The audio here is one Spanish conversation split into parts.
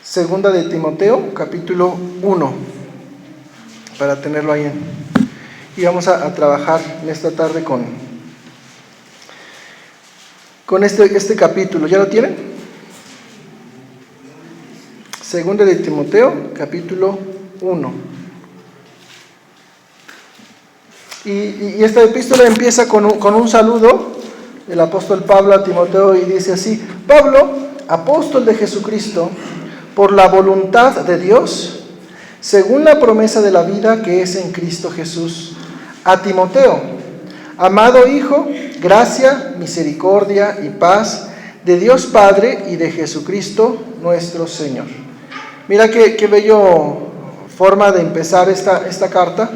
Segunda de Timoteo, capítulo 1, para tenerlo ahí. Y vamos a trabajar en esta tarde con este capítulo. ¿Ya lo tienen? Segunda de Timoteo, capítulo 1. Y esta epístola empieza con un saludo del apóstol Pablo a Timoteo y dice así: Pablo, apóstol de Jesucristo, por la voluntad de Dios, según la promesa de la vida que es en Cristo Jesús, a Timoteo, amado hijo, gracia, misericordia y paz de Dios Padre y de Jesucristo nuestro Señor. Mira qué bello forma de empezar esta carta.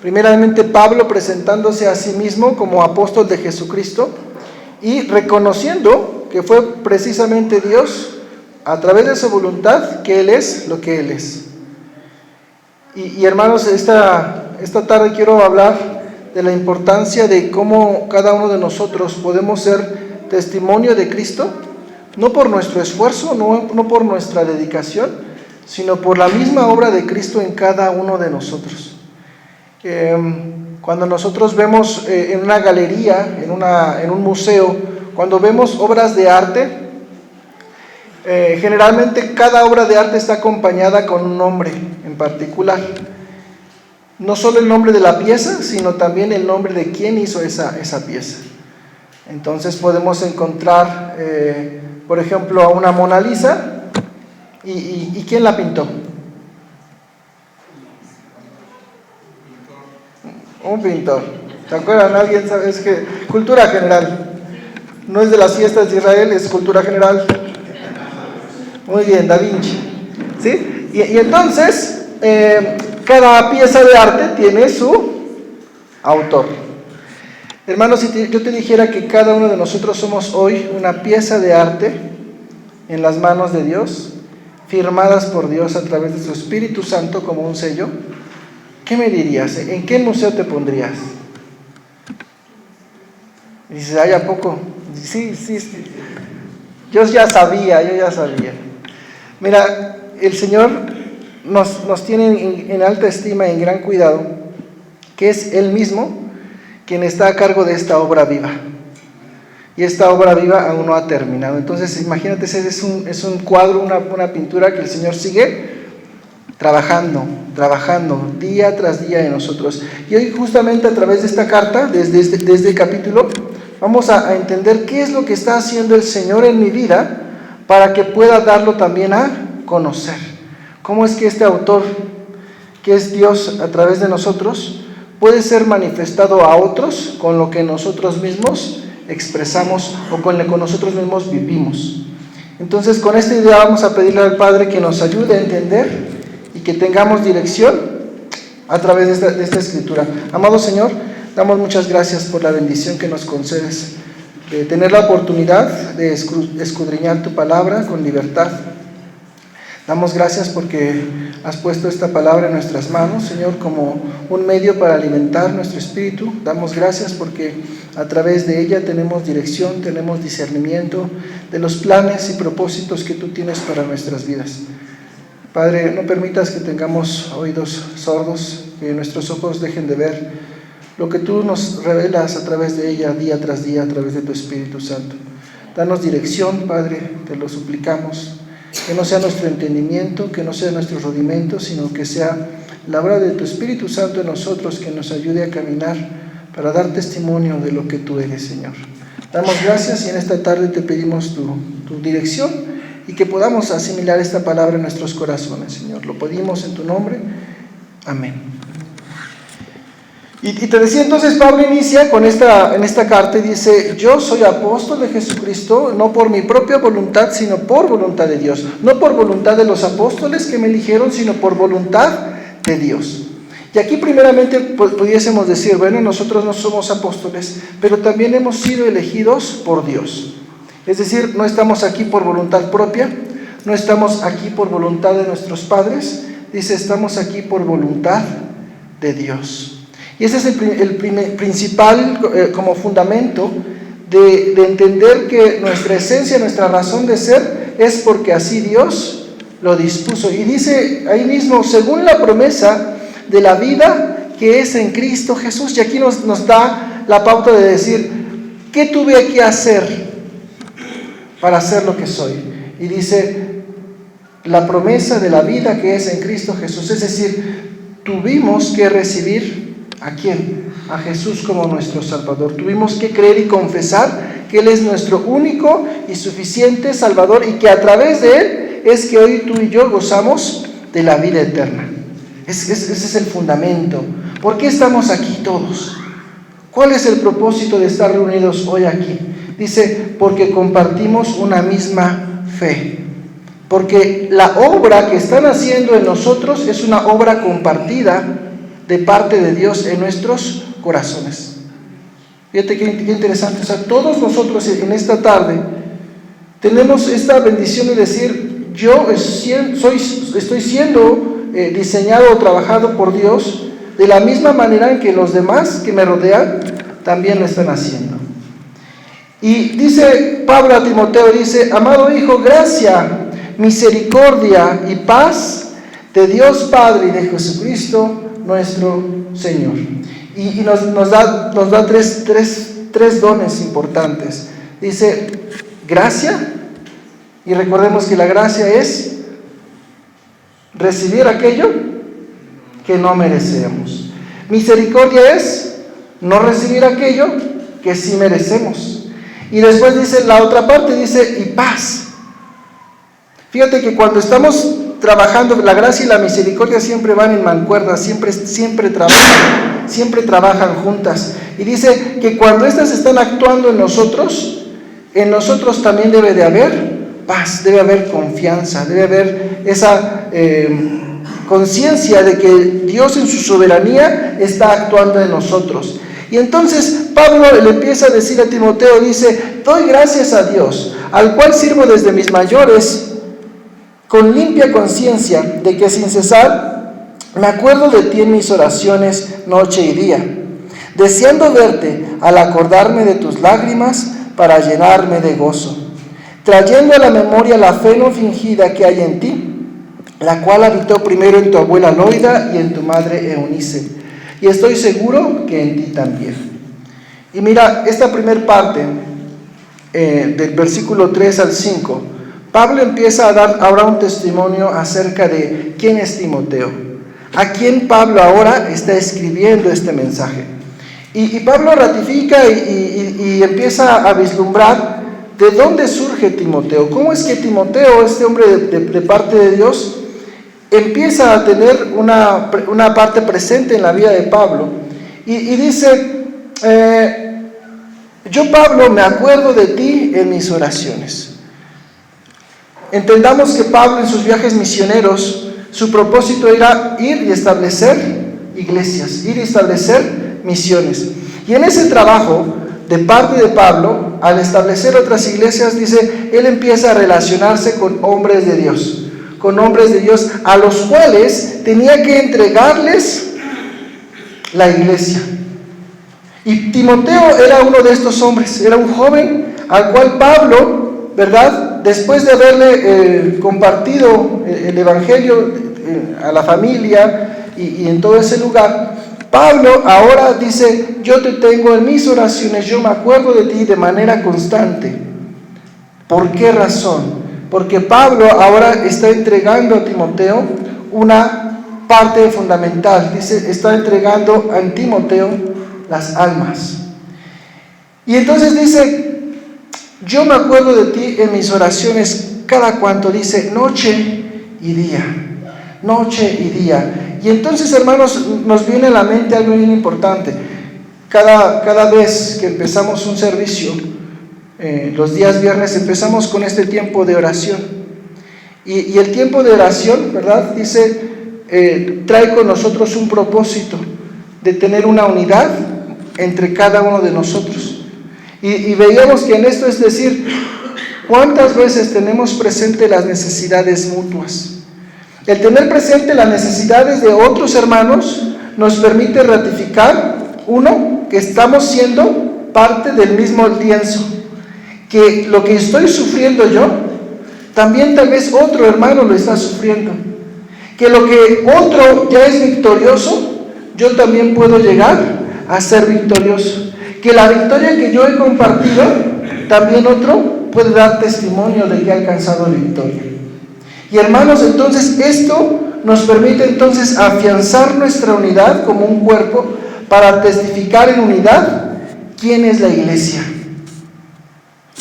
Primeramente Pablo presentándose a sí mismo como apóstol de Jesucristo y reconociendo que fue precisamente Dios, a través de su voluntad, que Él es lo que Él es. Y hermanos, esta tarde quiero hablar de la importancia de cómo cada uno de nosotros podemos ser testimonio de Cristo, no por nuestro esfuerzo, no por nuestra dedicación, sino por la misma obra de Cristo en cada uno de nosotros. Cuando nosotros vemos en una galería, en un museo, cuando vemos obras de arte, generalmente cada obra de arte está acompañada con un nombre en particular. No solo el nombre de la pieza, sino también el nombre de quién hizo esa pieza. Entonces podemos encontrar, por ejemplo, a una Mona Lisa, y ¿quién la pintó? Un pintor. ¿Se acuerdan? ¿Alguien sabe? Es que cultura general. No es de las fiestas de Israel, es cultura general. Muy bien, Da Vinci. ¿Sí? Y entonces, cada pieza de arte tiene su autor. Hermanos, si yo te dijera que cada uno de nosotros somos hoy una pieza de arte en las manos de Dios, firmadas por Dios a través de su Espíritu Santo como un sello, ¿qué me dirías? ¿En qué museo te pondrías? Y dices, ¿ay, a poco? Sí. Yo ya sabía. Mira, el Señor nos tiene en alta estima y en gran cuidado, que es Él mismo quien está a cargo de esta obra viva. Y esta obra viva aún no ha terminado. Entonces, imagínate, es un cuadro, una pintura que el Señor sigue trabajando día tras día en nosotros. Y hoy justamente a través de esta carta, desde el capítulo, vamos a entender qué es lo que está haciendo el Señor en mi vida para que pueda darlo también a conocer. Cómo es que este autor, que es Dios a través de nosotros, puede ser manifestado a otros con lo que nosotros mismos expresamos o con lo que nosotros mismos vivimos. Entonces, con esta idea vamos a pedirle al Padre que nos ayude a entender y que tengamos dirección a través de esta escritura. Amado Señor, damos muchas gracias por la bendición que nos concedes de tener la oportunidad de escudriñar tu palabra con libertad. Damos gracias porque has puesto esta palabra en nuestras manos, Señor, como un medio para alimentar nuestro espíritu. Damos gracias porque a través de ella tenemos dirección, tenemos discernimiento de los planes y propósitos que tú tienes para nuestras vidas. Padre, no permitas que tengamos oídos sordos, que nuestros ojos dejen de ver lo que tú nos revelas a través de ella, día tras día, a través de tu Espíritu Santo. Danos dirección, Padre, te lo suplicamos, que no sea nuestro entendimiento, que no sea nuestros rudimentos, sino que sea la obra de tu Espíritu Santo en nosotros, que nos ayude a caminar para dar testimonio de lo que tú eres, Señor. Damos gracias y en esta tarde te pedimos tu dirección y que podamos asimilar esta palabra en nuestros corazones, Señor. Lo pedimos en tu nombre. Amén. Y te decía, entonces Pablo inicia en esta carta y dice: yo soy apóstol de Jesucristo, no por mi propia voluntad, sino por voluntad de Dios. No por voluntad de los apóstoles que me eligieron, sino por voluntad de Dios. Y aquí primeramente pudiésemos decir, bueno, nosotros no somos apóstoles, pero también hemos sido elegidos por Dios. Es decir, no estamos aquí por voluntad propia, no estamos aquí por voluntad de nuestros padres, dice, estamos aquí por voluntad de Dios. Y ese es el principal como fundamento de entender que nuestra esencia, nuestra razón de ser, es porque así Dios lo dispuso. Y dice ahí mismo, según la promesa de la vida que es en Cristo Jesús. Y aquí nos da la pauta de decir, ¿qué tuve que hacer para ser lo que soy? Y dice, la promesa de la vida que es en Cristo Jesús. Es decir, tuvimos que recibir, ¿a quién? A Jesús como nuestro Salvador. Tuvimos que creer y confesar que Él es nuestro único y suficiente Salvador, y que a través de Él es que hoy tú y yo gozamos de la vida eterna. Ese es el fundamento. ¿Por qué estamos aquí todos? ¿Cuál es el propósito de estar reunidos hoy aquí? Dice, porque compartimos una misma fe. Porque la obra que están haciendo en nosotros es una obra compartida de parte de Dios en nuestros corazones. Fíjate qué interesante. O sea, todos nosotros en esta tarde tenemos esta bendición de decir, yo estoy siendo diseñado o trabajado por Dios de la misma manera en que los demás que me rodean también lo están haciendo. Y dice Pablo a Timoteo, dice, amado hijo, gracia, misericordia y paz de Dios Padre y de Jesucristo nuestro Señor. Y nos da tres dones importantes. Dice gracia, y recordemos que la gracia es recibir aquello que no merecemos. Misericordia es no recibir aquello que sí merecemos. Y después dice la otra parte, dice y paz. Fíjate que cuando estamos trabajando, la gracia y la misericordia siempre van en mancuerna, siempre trabajan juntas. Y dice que cuando estas están actuando en nosotros también debe de haber paz, debe haber confianza, debe haber esa conciencia de que Dios en su soberanía está actuando en nosotros. Y entonces Pablo le empieza a decir a Timoteo, dice, doy gracias a Dios, al cual sirvo desde mis mayores, con limpia conciencia de que sin cesar me acuerdo de ti en mis oraciones noche y día, deseando verte al acordarme de tus lágrimas para llenarme de gozo, trayendo a la memoria la fe no fingida que hay en ti, la cual habitó primero en tu abuela Loida y en tu madre Eunice, y estoy seguro que en ti también. Y mira, esta primer parte del versículo 3 al 5, Pablo empieza a dar ahora un testimonio acerca de quién es Timoteo, a quién Pablo ahora está escribiendo este mensaje. Y Pablo ratifica y empieza a vislumbrar de dónde surge Timoteo, cómo es que Timoteo, este hombre de parte de Dios, empieza a tener una parte presente en la vida de Pablo. Y dice, yo Pablo me acuerdo de ti en mis oraciones. Entendamos que Pablo en sus viajes misioneros, su propósito era ir y establecer iglesias, ir y establecer misiones. Y en ese trabajo, de parte de Pablo, al establecer otras iglesias, dice, él empieza a relacionarse con hombres de Dios a los cuales tenía que entregarles la iglesia. Y Timoteo era uno de estos hombres, era un joven al cual Pablo, ¿verdad?, después de haberle compartido el evangelio a la familia y en todo ese lugar, Pablo ahora dice, yo te tengo en mis oraciones, yo me acuerdo de ti de manera constante. ¿Por qué razón? Porque Pablo ahora está entregando a Timoteo una parte fundamental. Dice, está entregando a Timoteo las almas. Y entonces dice, yo me acuerdo de ti en mis oraciones cada cuanto, dice, noche y día. Y entonces, hermanos, nos viene a la mente algo bien importante. Cada vez que empezamos un servicio, los días viernes empezamos con este tiempo de oración. Y el tiempo de oración, ¿verdad?, dice, trae con nosotros un propósito de tener una unidad entre cada uno de nosotros. Y veíamos que en esto, es decir, ¿cuántas veces tenemos presente las necesidades mutuas? El tener presente las necesidades de otros hermanos nos permite ratificar, uno, que estamos siendo parte del mismo lienzo, que lo que estoy sufriendo yo también tal vez otro hermano lo está sufriendo. Que lo que otro ya es victorioso, yo también puedo llegar a ser victorioso. Que la victoria que yo he compartido, también otro puede dar testimonio de que ha alcanzado victoria. Y hermanos, entonces esto nos permite entonces afianzar nuestra unidad como un cuerpo para testificar en unidad quién es la iglesia.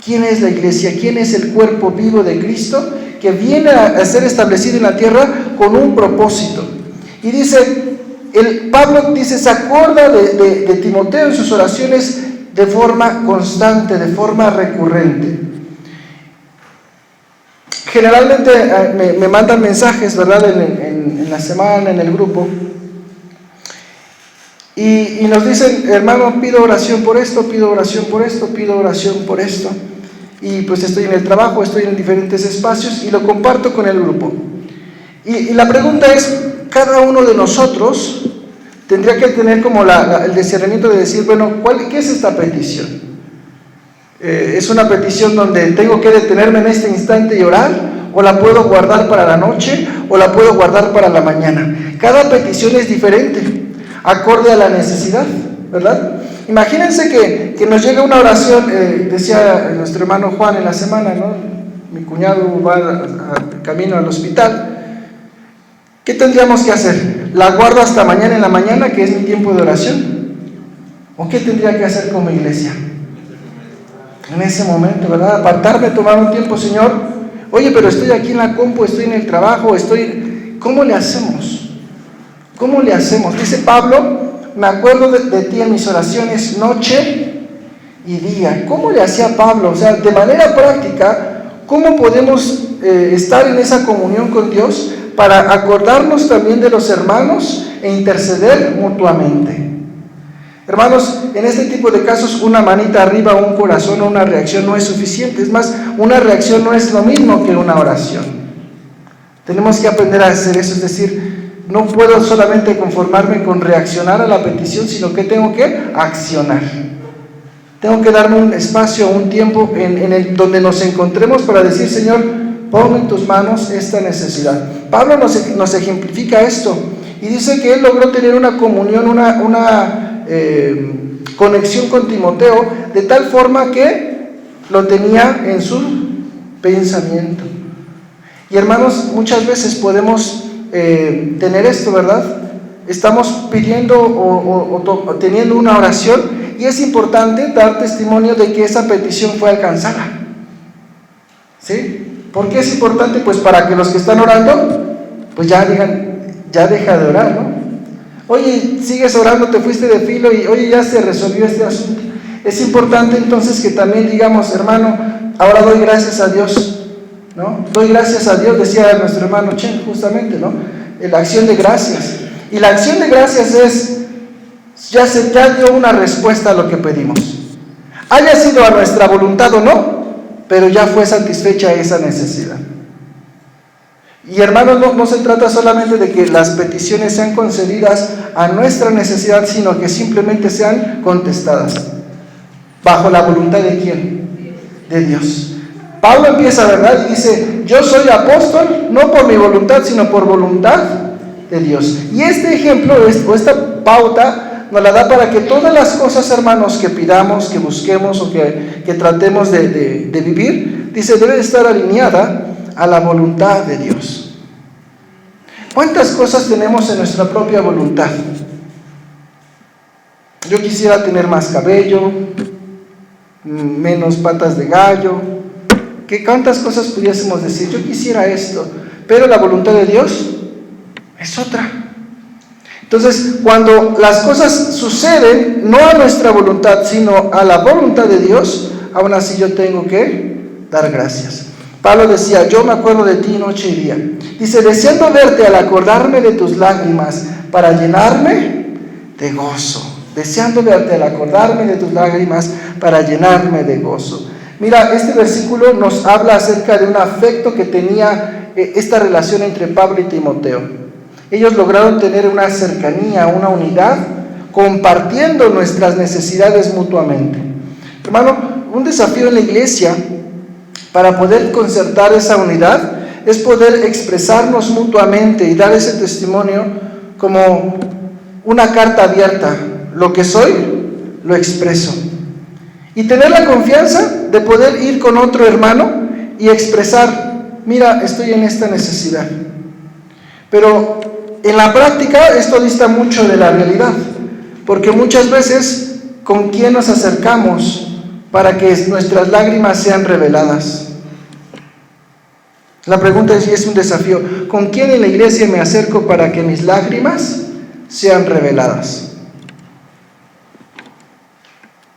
¿Quién es la iglesia? ¿Quién es el cuerpo vivo de Cristo que viene a ser establecido en la tierra con un propósito? Y dice, Pablo dice, se acuerda de Timoteo en sus oraciones de forma constante, de forma recurrente. Generalmente me mandan mensajes, ¿verdad?, en la semana, en el grupo, y nos dicen, hermano, pido oración por esto, pido oración por esto, pido oración por esto. Y pues estoy en el trabajo, estoy en diferentes espacios y lo comparto con el grupo. Y la pregunta es, cada uno de nosotros tendría que tener como el discernimiento de decir, bueno, ¿qué es esta petición? ¿Es una petición donde tengo que detenerme en este instante y orar? ¿O la puedo guardar para la noche? ¿O la puedo guardar para la mañana? Cada petición es diferente, acorde a la necesidad, ¿verdad? Imagínense que nos llega una oración, decía nuestro hermano Juan en la semana, ¿no? Mi cuñado va camino al hospital. ¿Qué tendríamos que hacer? ¿La guardo hasta mañana en la mañana, que es mi tiempo de oración? ¿O qué tendría que hacer como iglesia? En ese momento, ¿verdad? Apartarme, tomar un tiempo, Señor. Oye, pero estoy aquí en la compu, estoy en el trabajo, ¿cómo le hacemos? ¿Cómo le hacemos? Dice Pablo, me acuerdo de ti en mis oraciones noche y día. ¿Cómo le hacía Pablo? O sea, de manera práctica, ¿cómo podemos estar en esa comunión con Dios para acordarnos también de los hermanos e interceder mutuamente? Hermanos, en este tipo de casos, una manita arriba, un corazón o una reacción no es suficiente. Es más, una reacción no es lo mismo que una oración. Tenemos que aprender a hacer eso, es decir, no puedo solamente conformarme con reaccionar a la petición, sino que tengo que accionar. Tengo que darme un espacio, un tiempo donde nos encontremos para decir, Señor, ponme en tus manos esta necesidad. Pablo nos ejemplifica esto y dice que él logró tener una comunión, una conexión con Timoteo, de tal forma que lo tenía en su pensamiento. Y hermanos, muchas veces podemos tener esto, ¿verdad? Estamos pidiendo o teniendo una oración y es importante dar testimonio de que esa petición fue alcanzada. ¿Sí? ¿Por qué es importante? Pues para que los que están orando, pues ya digan, ya deja de orar, ¿no? Oye, sigues orando, te fuiste de filo y oye, ya se resolvió este asunto. Es importante entonces que también digamos, hermano, ahora doy gracias a Dios, ¿no? Doy gracias a Dios, decía nuestro hermano Chen, justamente, ¿no? La acción de gracias. Y la acción de gracias es, ya dio una respuesta a lo que pedimos. Haya sido a nuestra voluntad o no, pero ya fue satisfecha esa necesidad. Y hermanos, no se trata solamente de que las peticiones sean concedidas a nuestra necesidad, sino que simplemente sean contestadas. ¿Bajo la voluntad de quién? De Dios. Pablo empieza, ¿verdad? Y dice, yo soy apóstol, no por mi voluntad, sino por voluntad de Dios. Y este ejemplo, o esta pauta, nos la da para que todas las cosas, hermanos, que pidamos, que busquemos o que tratemos de vivir, dice, debe estar alineada a la voluntad de Dios. ¿Cuántas cosas tenemos en nuestra propia voluntad? Yo quisiera tener más cabello, menos patas de gallo. ¿Cuántas cosas pudiésemos decir? Yo quisiera esto, pero la voluntad de Dios es otra. Entonces, cuando las cosas suceden no a nuestra voluntad, sino a la voluntad de Dios, aún así yo tengo que dar gracias. Pablo decía, yo me acuerdo de ti noche y día. Dice, deseando verte al acordarme de tus lágrimas para llenarme de gozo. Deseando verte al acordarme de tus lágrimas para llenarme de gozo. Mira, este versículo nos habla acerca de un afecto que tenía esta relación entre Pablo y Timoteo. Ellos lograron tener una cercanía, una unidad, compartiendo nuestras necesidades mutuamente. Hermano, un desafío en la iglesia para poder concertar esa unidad, es poder expresarnos mutuamente y dar ese testimonio como una carta abierta. Lo que soy, lo expreso. Y tener la confianza de poder ir con otro hermano y expresar, mira, estoy en esta necesidad. Pero en la práctica esto dista mucho de la realidad, porque muchas veces, ¿con quién nos acercamos para que nuestras lágrimas sean reveladas? La pregunta es un desafío. ¿Con quién en la iglesia me acerco para que mis lágrimas sean reveladas?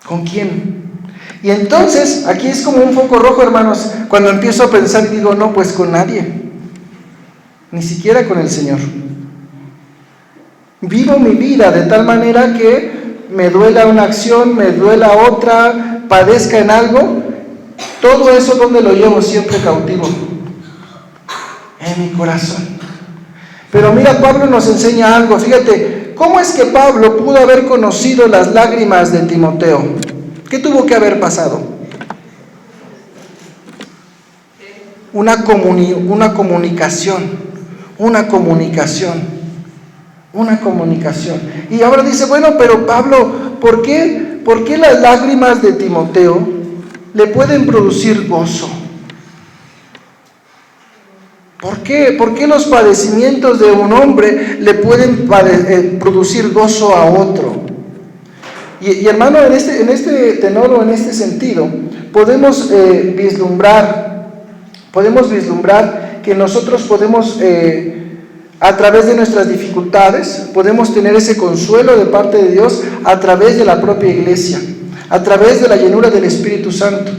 ¿Con quién? Y entonces, aquí es como un foco rojo, hermanos, cuando empiezo a pensar y digo, no, pues con nadie, ni siquiera con el Señor. Vivo mi vida de tal manera que me duela una acción, me duela otra, padezca en algo, todo eso, ¿dónde lo llevo siempre cautivo? En mi corazón. Pero mira, Pablo nos enseña algo. Fíjate, ¿cómo es que Pablo pudo haber conocido las lágrimas de Timoteo? ¿Qué tuvo que haber pasado? Una comunicación. Y ahora dice, bueno, pero Pablo, ¿por qué las lágrimas de Timoteo le pueden producir gozo? ¿Por qué? ¿Por qué los padecimientos de un hombre le pueden producir gozo a otro? Y hermano, en este tenor o en este sentido, podemos vislumbrar que nosotros podemos, a través de nuestras dificultades, podemos tener ese consuelo de parte de Dios a través de la propia iglesia, a través de la llenura del Espíritu Santo.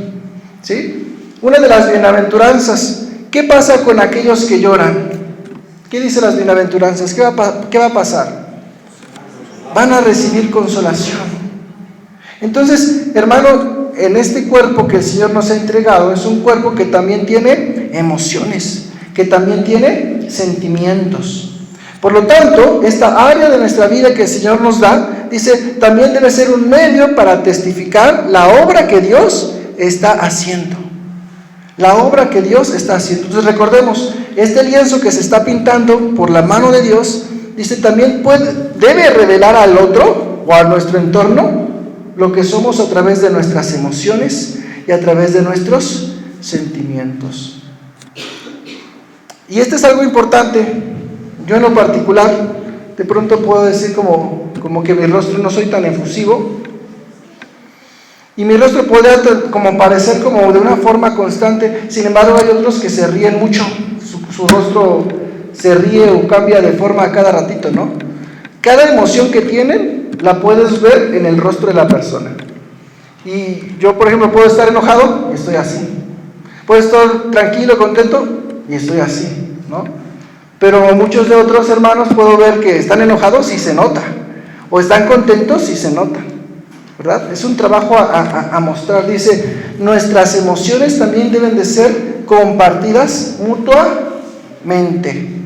¿Sí? Una de las bienaventuranzas. ¿Qué pasa con aquellos que lloran? ¿Qué dicen las bienaventuranzas? ¿Qué va a pasar? Van a recibir consolación. Entonces, hermano, en este cuerpo que el Señor nos ha entregado, es un cuerpo que también tiene emociones, que también tiene sentimientos. Por lo tanto, esta área de nuestra vida que el Señor nos da, dice, también debe ser un medio para testificar la obra que Dios está haciendo. La obra que Dios está haciendo. Entonces recordemos, este lienzo que se está pintando por la mano de Dios, dice, también debe revelar al otro o a nuestro entorno lo que somos a través de nuestras emociones y a través de nuestros sentimientos. Y esto es algo importante. Yo en lo particular, de pronto puedo decir como que mi rostro no soy tan efusivo, y mi rostro podría como parecer como de una forma constante. Sin embargo, hay otros que se ríen mucho, su rostro se ríe o cambia de forma a cada ratito, ¿no? Cada emoción que tienen la puedes ver en el rostro de la persona. Y yo, por ejemplo, puedo estar enojado y estoy así. Puedo estar tranquilo, contento y estoy así, ¿no? Pero muchos de otros hermanos puedo ver que están enojados y se nota, o están contentos y se nota, ¿verdad? Es un trabajo a mostrar. Dice, nuestras emociones también deben de ser compartidas mutuamente.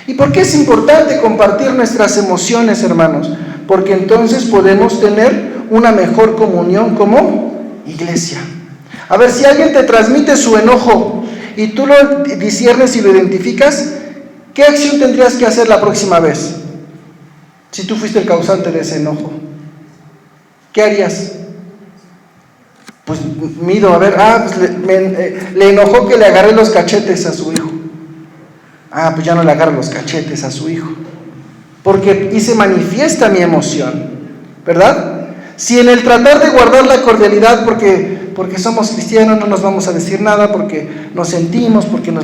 ¿Y por qué es importante compartir nuestras emociones, hermanos? Porque entonces podemos tener una mejor comunión como iglesia. A ver, si alguien te transmite su enojo y tú lo disciernes y lo identificas, ¿qué acción tendrías que hacer la próxima vez? Si tú fuiste el causante de ese enojo, ¿qué harías? Pues mido, a ver, pues le enojó que le agarré los cachetes a su hijo. Pues ya no le agarro los cachetes a su hijo, porque y se manifiesta mi emoción, ¿verdad? Si en el tratar de guardar la cordialidad, porque somos cristianos, no nos vamos a decir nada, porque nos sentimos, porque no.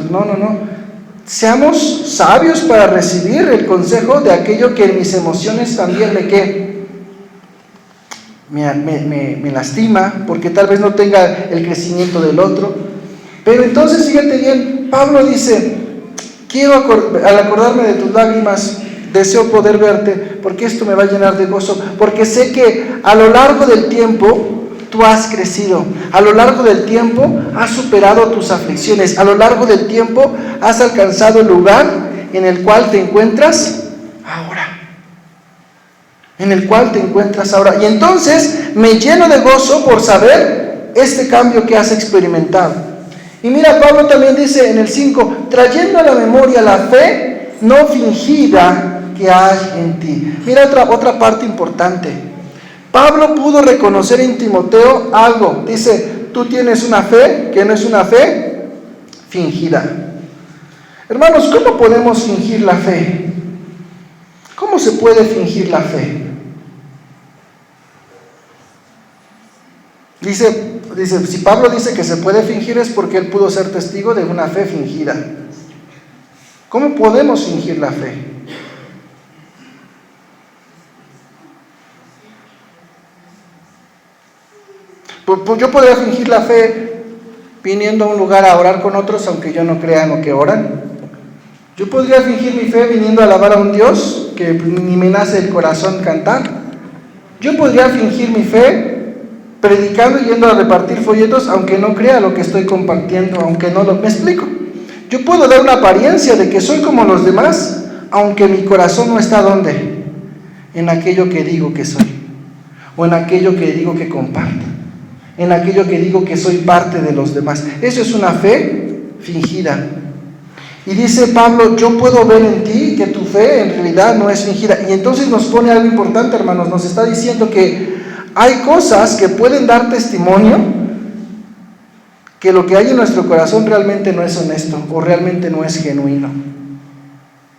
Seamos sabios para recibir el consejo de aquello que en mis emociones también me lastima, porque tal vez no tenga el crecimiento del otro. Pero entonces, fíjate bien, Pablo dice, al acordarme de tus lágrimas, deseo poder verte, porque esto me va a llenar de gozo, porque sé que a lo largo del tiempo tú has crecido, a lo largo del tiempo has superado tus aflicciones, a lo largo del tiempo has alcanzado el lugar en el cual te encuentras ahora. Y entonces me lleno de gozo por saber este cambio que has experimentado. Y mira, Pablo también dice en el 5, trayendo a la memoria la fe no fingida que hay en ti. Mira otra parte importante. Pablo pudo reconocer en Timoteo algo. Dice, tú tienes una fe que no es una fe fingida. Hermanos, ¿cómo podemos fingir la fe? ¿Cómo se puede fingir la fe? Dice, si Pablo dice que se puede fingir es porque él pudo ser testigo de una fe fingida. ¿Cómo podemos fingir la fe? Pues yo podría fingir la fe viniendo a un lugar a orar con otros aunque yo no crea en lo que oran. Yo podría fingir mi fe viniendo a alabar a un Dios que ni me nace el corazón cantar. Yo podría fingir mi fe predicando y yendo a repartir folletos aunque no crea lo que estoy compartiendo, aunque no lo... ¿Me explico? Yo puedo dar una apariencia de que soy como los demás, aunque mi corazón no está ¿dónde? En aquello que digo que soy, o en aquello que digo que comparto, en aquello que digo que soy parte de los demás. Eso es una fe fingida. Y dice Pablo, yo puedo ver en ti que tu fe en realidad no es fingida. Y entonces nos pone algo importante, hermanos, nos está diciendo que hay cosas que pueden dar testimonio que lo que hay en nuestro corazón realmente no es honesto o realmente no es genuino.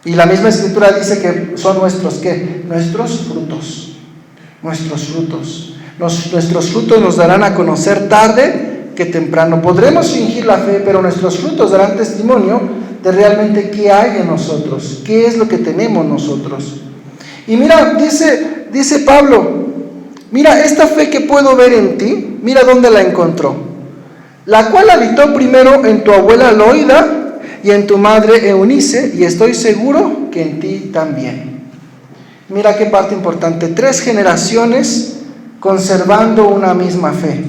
Y la misma Escritura dice que son nuestros ¿qué? Nuestros frutos. Nuestros frutos. Nuestros frutos nos darán a conocer tarde que temprano. Podremos fingir la fe, pero nuestros frutos darán testimonio de realmente qué hay en nosotros, qué es lo que tenemos nosotros. Y mira, dice Pablo, mira, esta fe que puedo ver en ti, mira dónde la encontró. La cual habitó primero en tu abuela Loida y en tu madre Eunice, y estoy seguro que en ti también. Mira qué parte importante, 3 generaciones conservando una misma fe.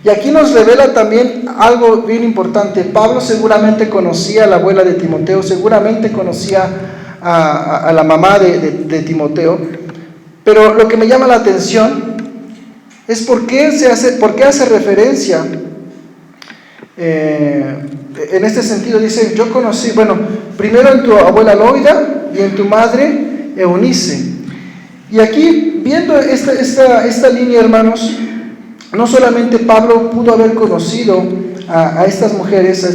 Y aquí nos revela también algo bien importante. Pablo seguramente conocía a la abuela de Timoteo, seguramente conocía a la mamá de Timoteo, pero lo que me llama la atención es por qué hace referencia en este sentido. Dice, yo conocí, primero en tu abuela Loida y en tu madre Eunice. Y aquí, viendo esta línea, hermanos, no solamente Pablo pudo haber conocido a estas mujeres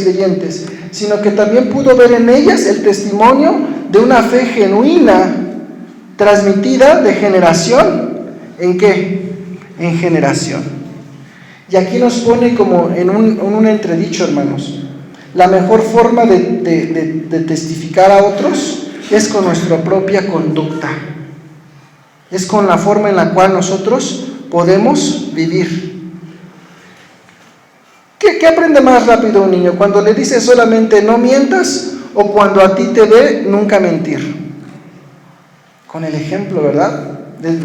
creyentes, sino que también pudo ver en ellas el testimonio de una fe genuina, transmitida de generación, ¿en qué? En generación. Y aquí nos pone como en un entredicho, hermanos. La mejor forma de testificar a otros es con nuestra propia conducta. Es con la forma en la cual nosotros podemos vivir. ¿Qué aprende más rápido un niño? ¿Cuando le dices solamente no mientas o cuando a ti te ve nunca mentir? Con el ejemplo, ¿verdad?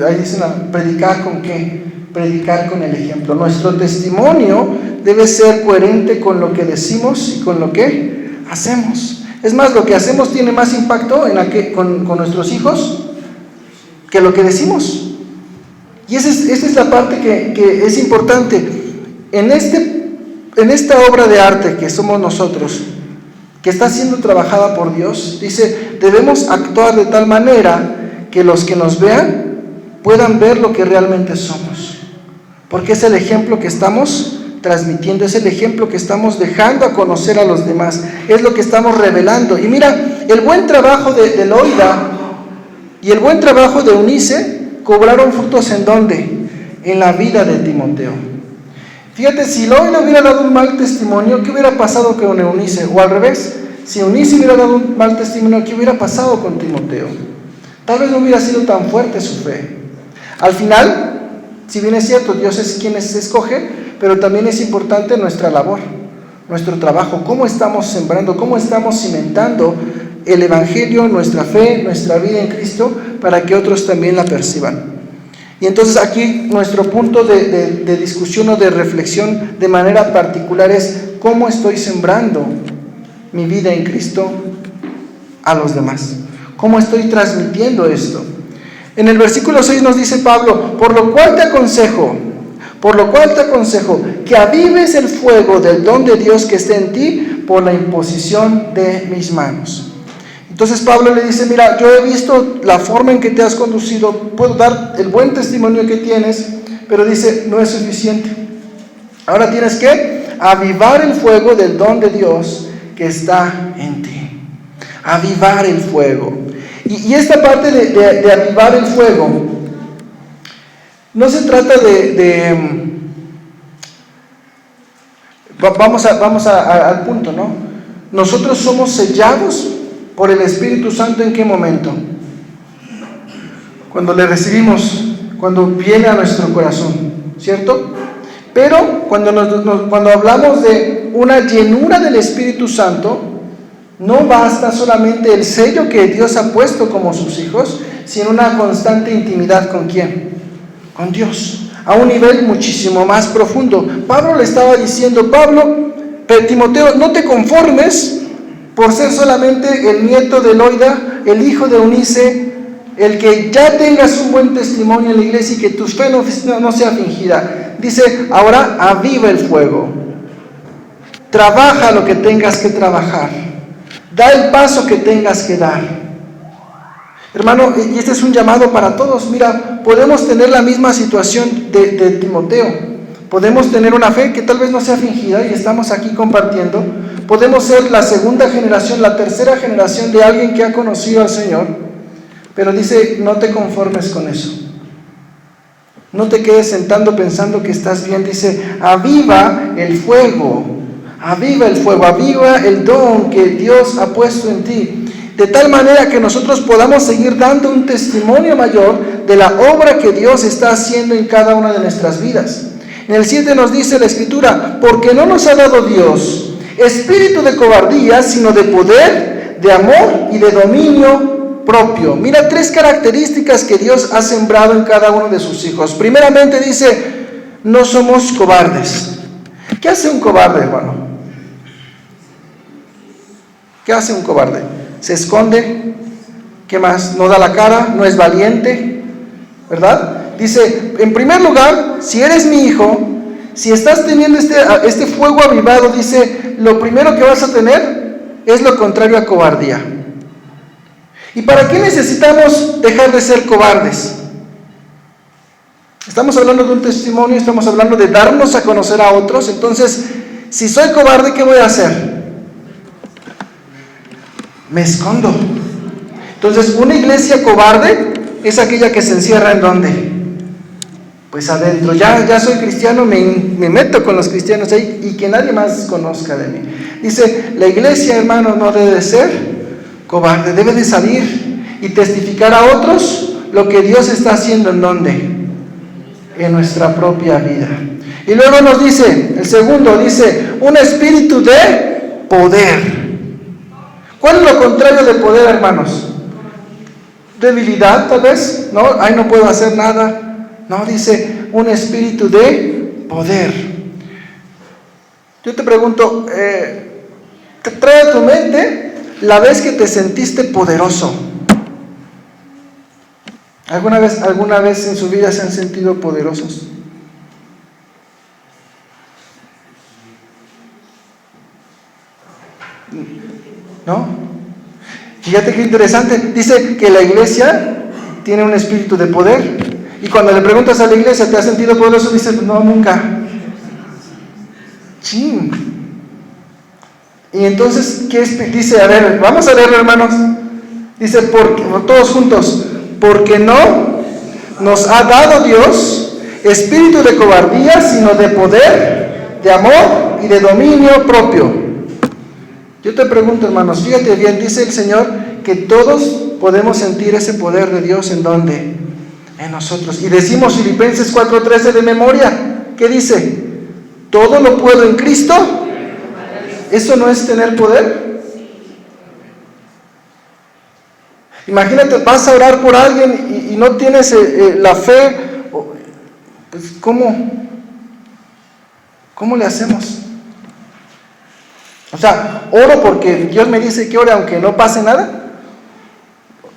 Ahí dicen, predicar con qué? Predicar con el ejemplo. Nuestro testimonio debe ser coherente con lo que decimos y con lo que hacemos. Es más, lo que hacemos tiene más impacto con nuestros hijos que lo que decimos. Y esa es la parte que es importante. En esta obra de arte que somos nosotros, que está siendo trabajada por Dios, dice, debemos actuar de tal manera que los que nos vean puedan ver lo que realmente somos. Porque es el ejemplo que estamos transmitiendo, es el ejemplo que estamos dejando a conocer a los demás, es lo que estamos revelando. Y mira, el buen trabajo de Loida y el buen trabajo de Eunice cobraron frutos ¿en dónde? En la vida de Timoteo. Fíjate, si Loida hubiera dado un mal testimonio, ¿qué hubiera pasado con Eunice? O al revés, si Eunice hubiera dado un mal testimonio, ¿qué hubiera pasado con Timoteo? Tal vez no hubiera sido tan fuerte su fe. Al final, si bien es cierto, Dios es quien se escoge, pero también es importante nuestra labor, nuestro trabajo, cómo estamos sembrando, cómo estamos cimentando el Evangelio, nuestra fe, nuestra vida en Cristo, para que otros también la perciban. Y entonces aquí nuestro punto de discusión o de reflexión de manera particular es cómo estoy sembrando mi vida en Cristo a los demás. ¿Cómo estoy transmitiendo esto? En el versículo 6 nos dice Pablo, por lo cual te aconsejo, Por lo cual te aconsejo que avives el fuego del don de Dios que está en ti por la imposición de mis manos. Entonces Pablo le dice, mira, yo he visto la forma en que te has conducido, puedo dar el buen testimonio que tienes, pero dice, no es suficiente. Ahora tienes que avivar el fuego del don de Dios que está en ti. Avivar el fuego. Y esta parte de avivar el fuego, no se trata vamos al punto, ¿no? Nosotros somos sellados por el Espíritu Santo, ¿en qué momento? Cuando le recibimos, cuando viene a nuestro corazón, ¿cierto? Pero cuando hablamos de una llenura del Espíritu Santo, no basta solamente el sello que Dios ha puesto como sus hijos, sino una constante intimidad ¿con quién? Con Dios, a un nivel muchísimo más profundo. Pablo le estaba diciendo, Timoteo, no te conformes por ser solamente el nieto de Loida, el hijo de Eunice, el que ya tengas un buen testimonio en la iglesia y que tu fe no sea fingida. Dice, ahora aviva el fuego, trabaja lo que tengas que trabajar, da el paso que tengas que dar. Hermano, y este es un llamado para todos. Mira, podemos tener la misma situación de Timoteo. Podemos tener una fe que tal vez no sea fingida y estamos aquí compartiendo. Podemos ser la segunda generación, la tercera generación de alguien que ha conocido al Señor. Pero dice, no te conformes con eso. No te quedes sentando pensando que estás bien. Dice, aviva el fuego. Aviva el fuego, aviva el don que Dios ha puesto en ti. De tal manera que nosotros podamos seguir dando un testimonio mayor de la obra que Dios está haciendo en cada una de nuestras vidas. En el 7 nos dice la Escritura, porque no nos ha dado Dios espíritu de cobardía, sino de poder, de amor y de dominio propio. Mira 3 características que Dios ha sembrado en cada uno de sus hijos. Primeramente dice, no somos cobardes. ¿Qué hace un cobarde, hermano? ¿Qué hace un cobarde? Se esconde. ¿Qué más? No da la cara, no es valiente, ¿verdad? Dice, en primer lugar, si eres mi hijo, si estás teniendo este fuego avivado, dice, lo primero que vas a tener es lo contrario a cobardía. ¿Y para qué necesitamos dejar de ser cobardes? Estamos hablando de un testimonio, estamos hablando de darnos a conocer a otros. Entonces, si soy cobarde, ¿qué voy a hacer? Me escondo. Entonces, una iglesia cobarde es aquella que se encierra ¿en dónde? Pues adentro. Ya soy cristiano, me meto con los cristianos ahí y que nadie más conozca de mí. Dice, la iglesia, hermano, no debe de ser cobarde, debe de salir y testificar a otros lo que Dios está haciendo ¿en dónde? En nuestra propia vida. Y luego nos dice, el segundo dice, un espíritu de poder. ¿Cuál es lo contrario de poder, hermanos? Debilidad, tal vez, ¿no? Ay, no puedo hacer nada. No, dice, un espíritu de poder. Yo te pregunto, trae a tu mente la vez que te sentiste poderoso. ¿Alguna vez en su vida se han sentido poderosos? ¿No? Fíjate qué interesante. Dice que la iglesia tiene un espíritu de poder. Y cuando le preguntas a la iglesia, ¿te has sentido poderoso? Dice, no, nunca. Sí. Y entonces, ¿qué dice? A ver, vamos a leerlo, hermanos. Dice, todos juntos, porque no nos ha dado Dios espíritu de cobardía, sino de poder, de amor y de dominio propio. Yo te pregunto, hermanos, fíjate bien, dice el Señor que todos podemos sentir ese poder de Dios. ¿En dónde? En nosotros. Y decimos Filipenses 4:13 de memoria. ¿Qué dice? Todo lo puedo en Cristo. ¿Eso no es tener poder? Imagínate, vas a orar por alguien y no tienes la fe. Pues, ¿cómo le hacemos? O sea, oro porque Dios me dice que ore aunque no pase nada.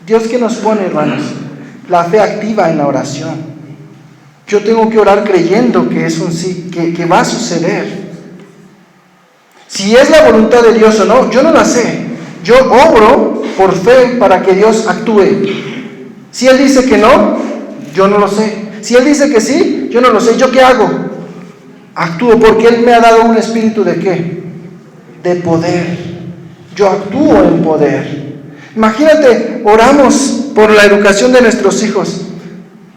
Dios, ¿qué nos pone, hermanos? La fe activa en la oración. yo tengo que orar creyendo que es un sí, que va a suceder. Si es la voluntad de Dios o no, yo no la sé. Yo obro por fe para que Dios actúe. Si Él dice que no, yo no lo sé. Si Él dice que sí, yo no lo sé. ¿Yo qué hago? Actúo porque Él me ha dado un espíritu ¿de qué? De poder. Yo actúo en poder. Imagínate, oramos por la educación de nuestros hijos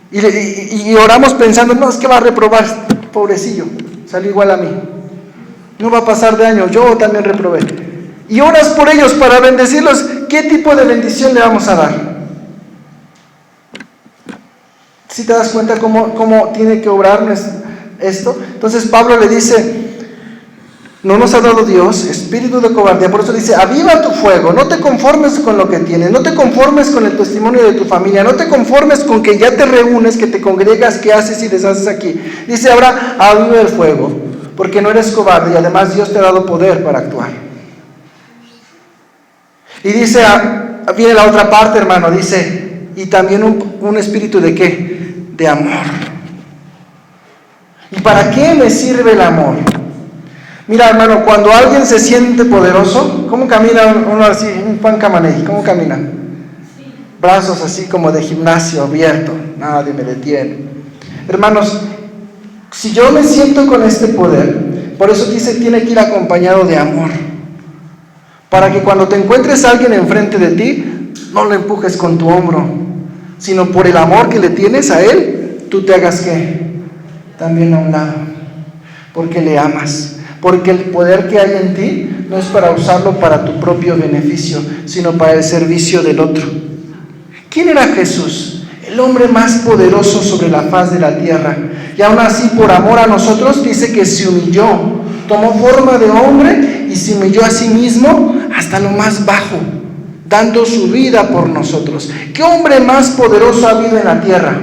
y oramos pensando, no, es que va a reprobar, pobrecillo, salió igual a mí. No va a pasar de año, yo también reprobé. Y oras por ellos para bendecirlos. ¿Qué tipo de bendición le vamos a dar? ¿Sí te das cuenta cómo tiene que obrar esto? Entonces Pablo le dice, no nos ha dado Dios espíritu de cobardía. Por eso dice, aviva tu fuego, no te conformes con lo que tienes, no te conformes con el testimonio de tu familia, no te conformes con que ya te reúnes, que te congregas, que haces y deshaces aquí. Dice ahora, aviva el fuego, porque no eres cobarde y además Dios te ha dado poder para actuar. Y dice, viene la otra parte, hermano, dice, y también un espíritu ¿de qué? De amor. ¿Y para qué me sirve el amor? Mira, hermano, cuando alguien se siente poderoso, ¿cómo camina uno así? Un Juan Camaney, ¿cómo camina? Brazos así como de gimnasio abierto, nadie me detiene. Hermanos, si yo me siento con este poder, por eso dice, tiene que ir acompañado de amor. Para que cuando te encuentres a alguien enfrente de ti, no lo empujes con tu hombro, sino por el amor que le tienes a él, tú te hagas ¿qué? También a un lado, porque le amas. Porque el poder que hay en ti no es para usarlo para tu propio beneficio, sino para el servicio del otro. ¿Quién era Jesús? El hombre más poderoso sobre la faz de la tierra. Y aún así, por amor a nosotros, dice que se humilló. Tomó forma de hombre y se humilló a sí mismo hasta lo más bajo, dando su vida por nosotros. ¿Qué hombre más poderoso ha habido en la tierra?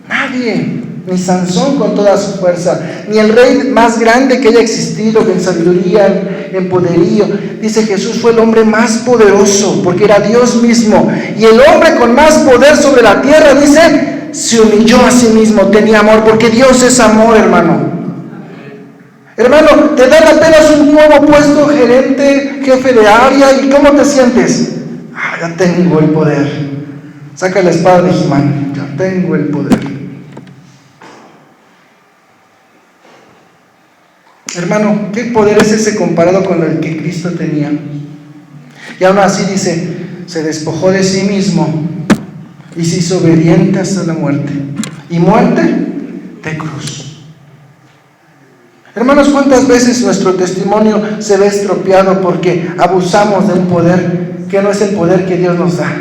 Nadie. Ni Sansón con toda su fuerza, ni el rey más grande que haya existido en sabiduría, en poderío. Dice Jesús fue el hombre más poderoso porque era Dios mismo. Y el hombre con más poder sobre la tierra, dice, se humilló a sí mismo, tenía amor, porque Dios es amor, hermano. Hermano, te dan apenas un nuevo puesto, gerente, jefe de área, ¿y cómo te sientes? Ya tengo el poder. Saca la espada de He-Man, ya tengo el poder. Hermano, ¿qué poder es ese comparado con el que Cristo tenía? Y aún así dice, se despojó de sí mismo y se hizo obediente hasta la muerte. ¿Y muerte? De cruz. Hermanos, ¿cuántas veces nuestro testimonio se ve estropeado porque abusamos de un poder que no es el poder que Dios nos da?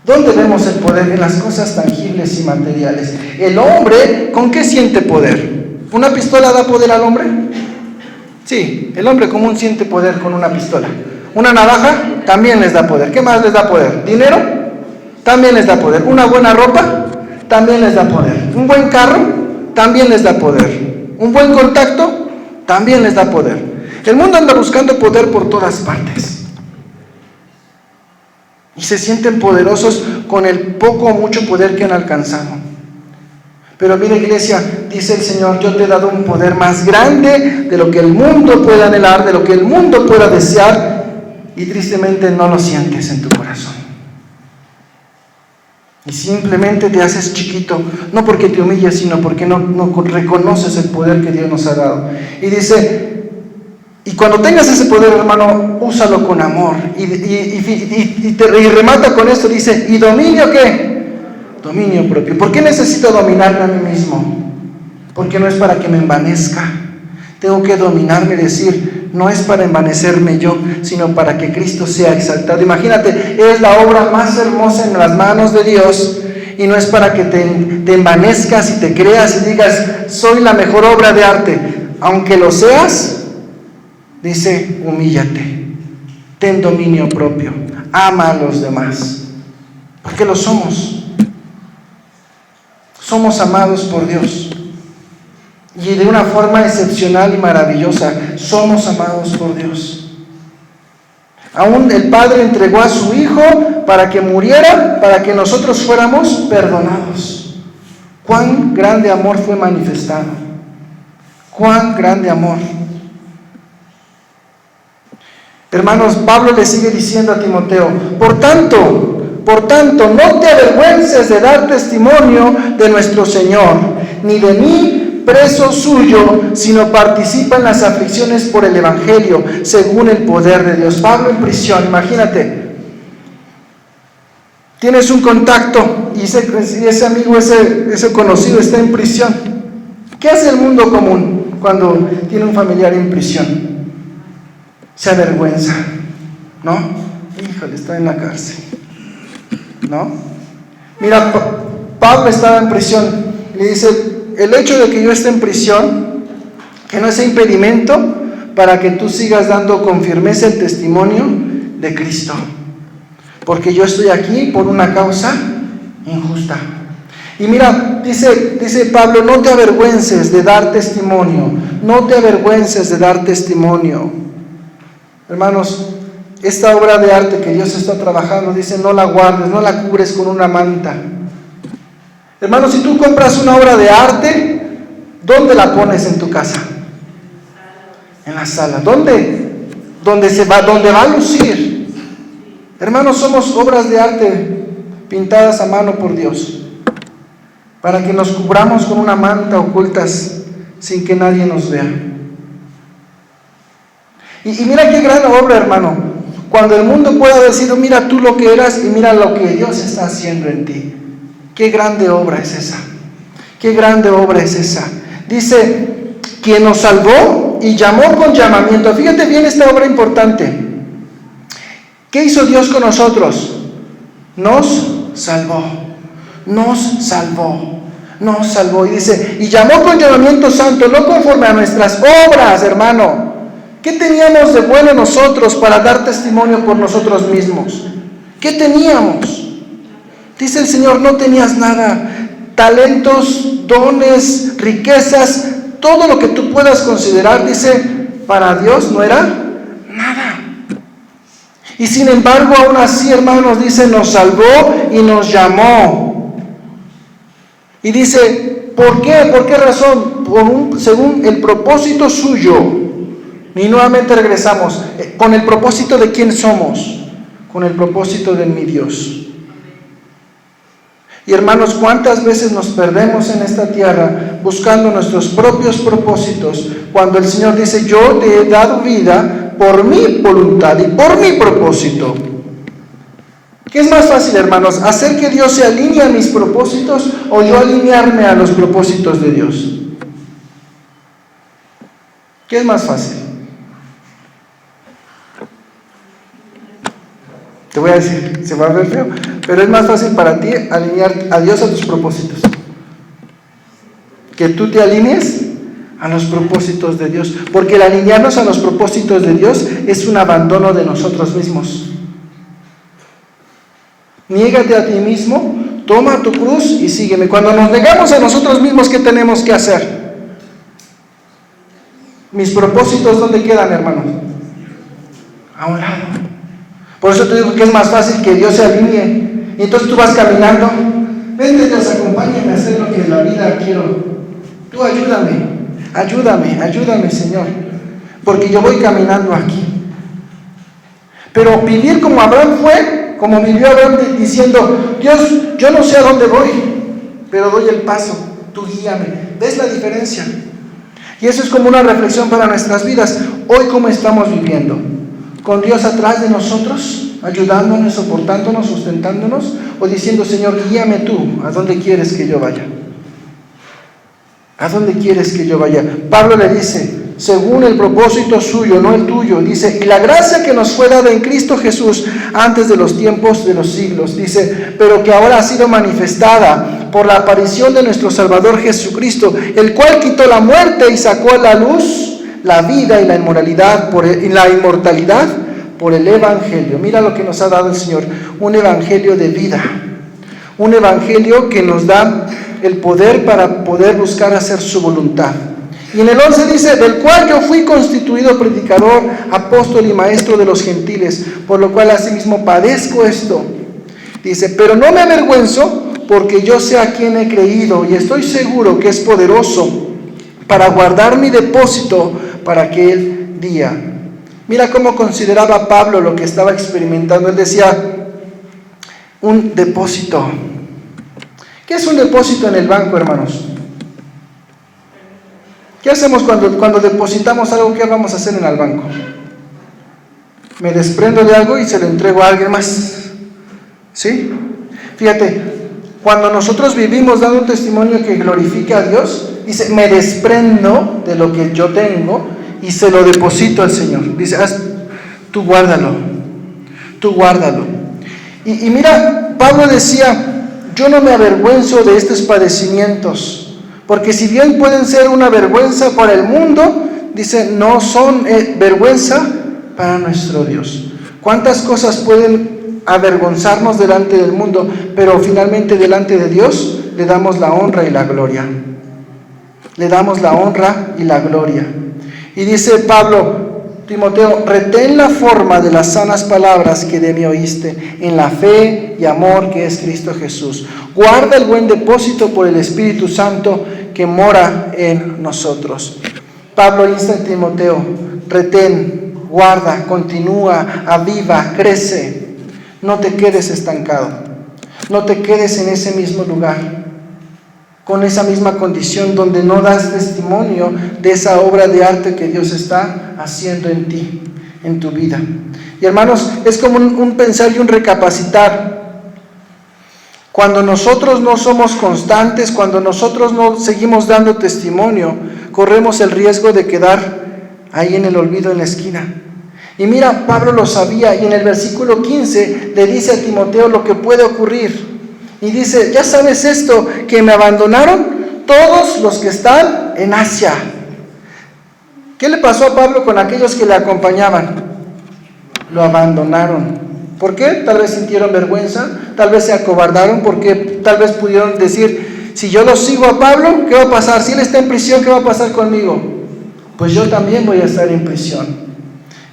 ¿Dónde vemos el poder? En las cosas tangibles y materiales. El hombre, ¿con qué siente poder? ¿Una pistola da poder al hombre? Sí, el hombre común siente poder con una pistola. Una navaja también les da poder. ¿Qué más les da poder? ¿Dinero? También les da poder. ¿Una buena ropa? También les da poder. ¿Un buen carro? También les da poder. ¿Un buen contacto? También les da poder. El mundo anda buscando poder por todas partes. Y se sienten poderosos con el poco o mucho poder que han alcanzado. Pero mira, iglesia, dice el Señor, yo te he dado un poder más grande de lo que el mundo pueda anhelar, de lo que el mundo pueda desear, y tristemente no lo sientes en tu corazón. Y simplemente te haces chiquito, no porque te humilles, sino porque no reconoces el poder que Dios nos ha dado. Y dice, y cuando tengas ese poder, hermano, úsalo con amor. Y remata con esto, dice, ¿y dominio qué? Dominio propio. ¿Por qué necesito dominarme a mí mismo? Porque no es para que me envanezca. Tengo que dominarme y decir, no es para envanecerme yo, sino para que Cristo sea exaltado. Imagínate, es la obra más hermosa en las manos de Dios y no es para que te envanezcas y te creas y digas, soy la mejor obra de arte. Aunque lo seas, dice, humíllate, ten dominio propio, ama a los demás, porque lo somos. Somos amados por Dios y de una forma excepcional y maravillosa. Somos amados por Dios. Aún el Padre entregó a su Hijo para que muriera, para que nosotros fuéramos perdonados. Cuán grande amor fue manifestado. Cuán grande amor. Hermanos, Pablo le sigue diciendo a Timoteo, por tanto, no te avergüences de dar testimonio de nuestro Señor, ni de mí, preso suyo, sino participa en las aflicciones por el Evangelio, según el poder de Dios. Pablo en prisión, imagínate. Tienes un contacto y ese amigo, ese conocido está en prisión. ¿Qué hace el mundo común cuando tiene un familiar en prisión? Se avergüenza, ¿no? Híjole, está en la cárcel, ¿no? Mira, Pablo estaba en prisión. Le dice, el hecho de que yo esté en prisión, que no sea impedimento para que tú sigas dando con firmeza el testimonio de Cristo. Porque yo estoy aquí por una causa injusta. Y mira, dice Pablo, no te avergüences de dar testimonio. No te avergüences de dar testimonio. Hermanos, esta obra de arte que Dios está trabajando, dice, no la guardes, no la cubres con una manta. Hermanos, si tú compras una obra de arte, ¿dónde la pones en tu casa? En la sala. ¿Dónde? Donde va a lucir. Hermanos, somos obras de arte pintadas a mano por Dios, para que nos cubramos con una manta ocultas sin que nadie nos vea. Y mira qué gran obra, hermano, cuando el mundo pueda decir, mira tú lo que eras y mira lo que Dios está haciendo en ti. Qué grande obra es esa. Qué grande obra es esa. Dice, quien nos salvó y llamó con llamamiento. Fíjate bien esta obra importante. ¿Qué hizo Dios con nosotros? Nos salvó. Nos salvó. Nos salvó. Y dice, y llamó con llamamiento santo, no conforme a nuestras obras, hermano. ¿Qué teníamos de bueno nosotros para dar testimonio por nosotros mismos? ¿Qué teníamos? Dice el Señor, no tenías nada. Talentos, dones, riquezas, todo lo que tú puedas considerar, dice, para Dios no era nada. Y sin embargo, aún así, hermanos, dice, nos salvó y nos llamó. Y dice, ¿por qué? ¿Por qué razón? Según el propósito suyo. Y nuevamente regresamos, con el propósito de quién somos, con el propósito de mi Dios. Y hermanos, ¿cuántas veces nos perdemos en esta tierra buscando nuestros propios propósitos, cuando el Señor dice, yo te he dado vida por mi voluntad y por mi propósito? ¿Qué es más fácil, hermanos? ¿Hacer que Dios se alinee a mis propósitos o yo alinearme a los propósitos de Dios? ¿Qué es más fácil? Te voy a decir, se va a ver feo, pero es más fácil para ti alinear a Dios a tus propósitos. Que tú te alinees a los propósitos de Dios. Porque el alinearnos a los propósitos de Dios es un abandono de nosotros mismos. Niégate a ti mismo, toma tu cruz y sígueme. Cuando nos negamos a nosotros mismos, ¿qué tenemos que hacer? Mis propósitos, ¿dónde quedan, hermanos? A un lado. Por eso te digo que es más fácil que Dios se alinee. Y entonces tú vas caminando. Vente Dios, acompáñame a hacer lo que en la vida quiero. Tú ayúdame, Señor. Porque yo voy caminando aquí. Pero vivir como Abraham fue, como vivió Abraham diciendo, Dios, yo no sé a dónde voy, pero doy el paso, tú guíame. ¿Ves la diferencia? Y eso es como una reflexión para nuestras vidas. Hoy, ¿cómo estamos viviendo? ¿Con Dios atrás de nosotros, ayudándonos, soportándonos, sustentándonos? ¿O diciendo, Señor, guíame tú, ¿a dónde quieres que yo vaya? ¿A dónde quieres que yo vaya? Pablo le dice, según el propósito suyo, no el tuyo, dice, y la gracia que nos fue dada en Cristo Jesús antes de los tiempos de los siglos, dice, pero que ahora ha sido manifestada por la aparición de nuestro Salvador Jesucristo, el cual quitó la muerte y sacó a la luz la vida y la inmortalidad por el Evangelio. Mira lo que nos ha dado el Señor, un Evangelio de vida, un Evangelio que nos da el poder para poder buscar hacer su voluntad. Y en el 11 dice, del cual yo fui constituido predicador, apóstol y maestro de los gentiles, por lo cual asimismo padezco esto. Dice, pero no me avergüenzo, porque yo sé a quién he creído y estoy seguro que es poderoso para guardar mi depósito para aquel día. Mira cómo consideraba Pablo lo que estaba experimentando. Él decía, un depósito. ¿Qué es un depósito en el banco, hermanos? ¿Qué hacemos cuando depositamos algo? ¿Qué vamos a hacer en el banco? Me desprendo de algo y se lo entrego a alguien más. ¿Sí? Fíjate, cuando nosotros vivimos dando un testimonio que glorifica a Dios, dice, me desprendo de lo que yo tengo y se lo deposito al Señor. Dice, tú guárdalo. Y mira, Pablo decía, yo no me avergüenzo de estos padecimientos, porque si bien pueden ser una vergüenza para el mundo, dice, no son vergüenza para nuestro Dios. ¿Cuántas cosas pueden avergonzarnos delante del mundo, pero finalmente delante de Dios le damos la honra y la gloria? Le damos la honra y la gloria. Y dice Pablo, Timoteo, retén la forma de las sanas palabras que de mí oíste, en la fe y amor que es Cristo Jesús. Guarda el buen depósito por el Espíritu Santo que mora en nosotros. Pablo insta a Timoteo, retén, guarda, continúa, aviva, crece. No te quedes estancado, no te quedes en ese mismo lugar, con esa misma condición donde no das testimonio de esa obra de arte que Dios está haciendo en ti, en tu vida. Y hermanos, es como un pensar y un recapacitar. Cuando nosotros no somos constantes, cuando nosotros no seguimos dando testimonio, corremos el riesgo de quedar ahí en el olvido, en la esquina. Y mira, Pablo lo sabía, y en el versículo 15 le dice a Timoteo lo que puede ocurrir. Y dice, ya sabes esto, que me abandonaron todos los que están en Asia. ¿Qué le pasó a Pablo con aquellos que le acompañaban? Lo abandonaron. ¿Por qué? Tal vez sintieron vergüenza, tal vez se acobardaron, porque tal vez pudieron decir, si yo lo sigo a Pablo, ¿qué va a pasar? Si él está en prisión, ¿qué va a pasar conmigo? Pues yo también voy a estar en prisión.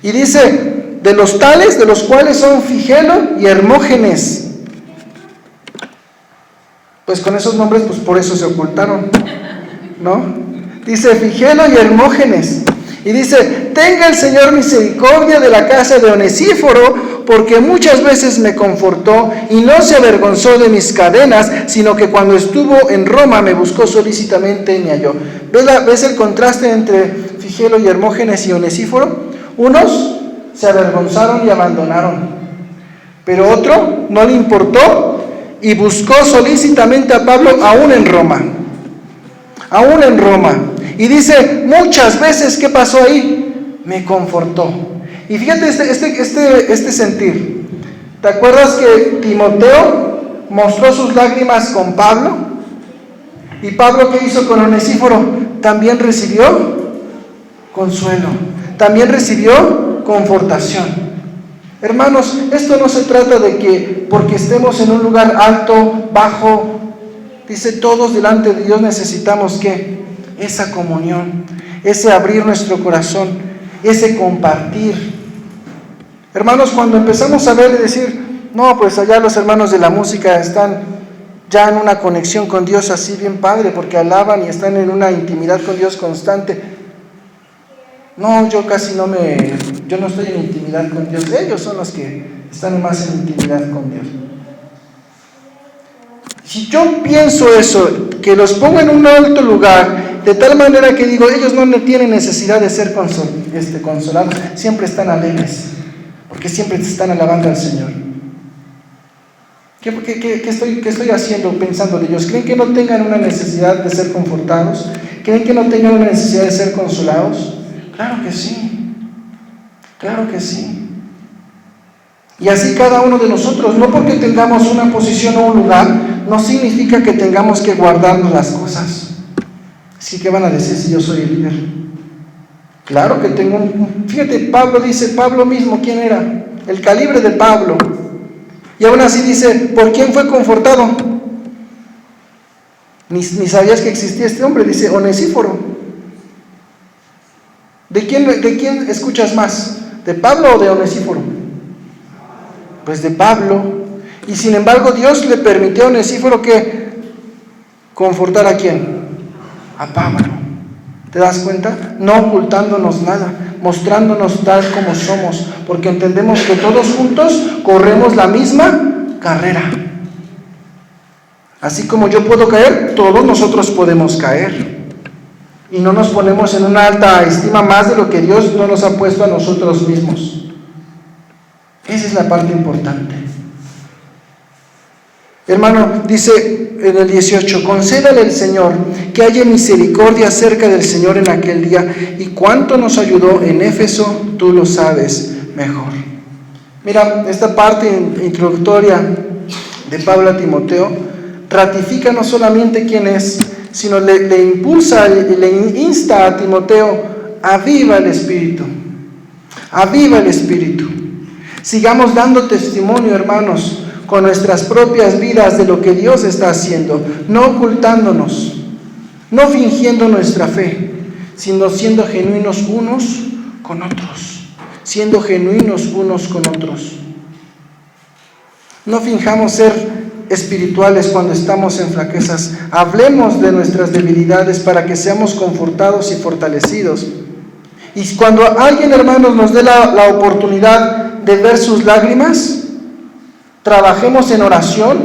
Y dice, de los tales, de los cuales son Figelo y Hermógenes. Pues con esos nombres, pues por eso se ocultaron, ¿no? Dice Figelo y Hermógenes. Y dice, tenga el Señor misericordia de la casa de Onesíforo, porque muchas veces me confortó y no se avergonzó de mis cadenas, sino que cuando estuvo en Roma me buscó solícitamente y me halló. ¿Ves el contraste entre Figelo y Hermógenes y Onesíforo? Unos se avergonzaron y abandonaron, pero otro no le importó y buscó solícitamente a Pablo aún en Roma. Y dice, muchas veces, ¿qué pasó ahí? Me confortó. Y fíjate este sentir. ¿Te acuerdas que Timoteo mostró sus lágrimas con Pablo? ¿Y Pablo qué hizo con Onesíforo? También recibió consuelo, también recibió confortación. Hermanos, esto no se trata de que porque estemos en un lugar alto, bajo, dice, todos delante de Dios necesitamos ¿qué? Esa comunión, ese abrir nuestro corazón, ese compartir. Hermanos, cuando empezamos a ver y decir, no, pues allá los hermanos de la música están ya en una conexión con Dios así bien padre, porque alaban y están en una intimidad con Dios constante. No, yo no estoy en intimidad con Dios. Ellos son los que están más en intimidad con Dios. Si yo pienso eso, que los pongo en un alto lugar, de tal manera que digo, ellos no tienen necesidad de ser consolados, siempre están alegres, porque siempre están alabando al Señor. ¿Qué estoy haciendo pensando de ellos? ¿Creen que no tengan una necesidad de ser confortados? ¿Creen que no tengan una necesidad de ser consolados? Claro que sí, claro que sí. Y así cada uno de nosotros, no porque tengamos una posición o un lugar, no significa que tengamos que guardarnos las cosas. Así que, ¿qué van a decir si yo soy el líder? Claro que tengo fíjate, Pablo mismo, ¿quién era? El calibre de Pablo. Y aún así dice, ¿por quién fue confortado? Ni sabías que existía este hombre, dice Onesíforo. ¿De quién escuchas más? ¿De Pablo o de Onesíforo? Pues de Pablo. Y sin embargo Dios le permitió a Onesíforo que confortar ¿a quién? A Pablo. ¿Te das cuenta? No ocultándonos nada, mostrándonos tal como somos, porque entendemos que todos juntos corremos la misma carrera. Así como yo puedo caer, todos nosotros podemos caer. Y no nos ponemos en una alta estima más de lo que Dios no nos ha puesto a nosotros mismos. Esa es la parte importante. Hermano, dice en el 18, concédale el Señor que haya misericordia acerca del Señor en aquel día, y cuánto nos ayudó en Éfeso, tú lo sabes mejor. Mira, esta parte introductoria de Pablo a Timoteo ratifica no solamente quién es, sino le impulsa y le insta a Timoteo: aviva el Espíritu, aviva el Espíritu. Sigamos dando testimonio, hermanos, con nuestras propias vidas de lo que Dios está haciendo, no ocultándonos, no fingiendo nuestra fe, sino siendo genuinos unos con otros, siendo genuinos unos con otros. No finjamos ser espirituales cuando estamos en flaquezas. Hablemos de nuestras debilidades para que seamos confortados y fortalecidos. Y cuando alguien, hermanos, nos dé la oportunidad de ver sus lágrimas, trabajemos en oración,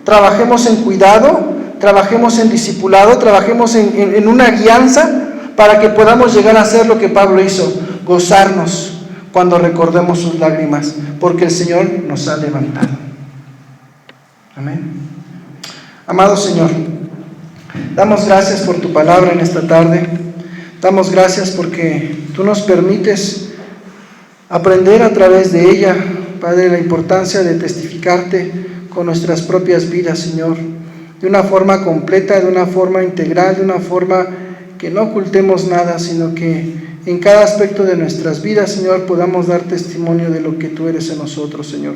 trabajemos en cuidado, trabajemos en discipulado, trabajemos en una guianza para que podamos llegar a hacer lo que Pablo hizo: gozarnos cuando recordemos sus lágrimas, porque el Señor nos ha levantado. Amén. Amado Señor, damos gracias por tu palabra en esta tarde. Damos gracias porque tú nos permites aprender a través de ella, Padre, la importancia de testificarte con nuestras propias vidas, Señor, de una forma completa, de una forma integral, de una forma que no ocultemos nada, sino que en cada aspecto de nuestras vidas, Señor, podamos dar testimonio de lo que tú eres en nosotros, Señor.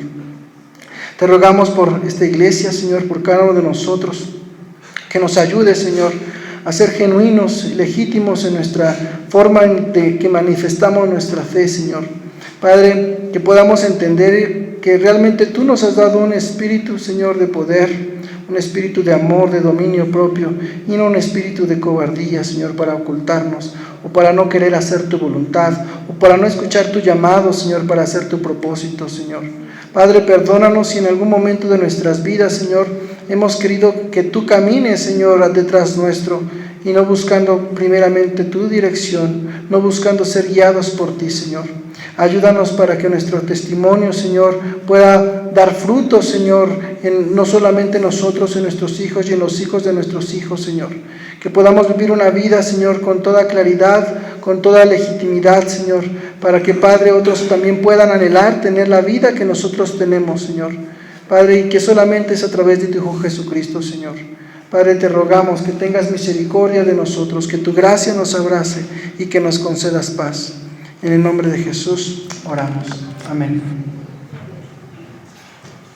Te rogamos por esta iglesia, Señor, por cada uno de nosotros, que nos ayude, Señor, a ser genuinos y legítimos en nuestra forma de que manifestamos nuestra fe, Señor. Padre, que podamos entender que realmente tú nos has dado un espíritu, Señor, de poder, un espíritu de amor, de dominio propio, y no un espíritu de cobardía, Señor, para ocultarnos, o para no querer hacer tu voluntad, o para no escuchar tu llamado, Señor, para hacer tu propósito, Señor. Padre, perdónanos si en algún momento de nuestras vidas, Señor, hemos querido que tú camines, Señor, detrás nuestro, y no buscando primeramente tu dirección, no buscando ser guiados por ti, Señor. Ayúdanos para que nuestro testimonio, Señor, pueda dar fruto, Señor, no solamente en nosotros, en nuestros hijos y en los hijos de nuestros hijos, Señor. Que podamos vivir una vida, Señor, con toda claridad, con toda legitimidad, Señor, para que, Padre, otros también puedan anhelar tener la vida que nosotros tenemos, Señor. Padre, y que solamente es a través de tu Hijo Jesucristo, Señor. Padre, te rogamos que tengas misericordia de nosotros, que tu gracia nos abrace y que nos concedas paz. En el nombre de Jesús oramos. Amén.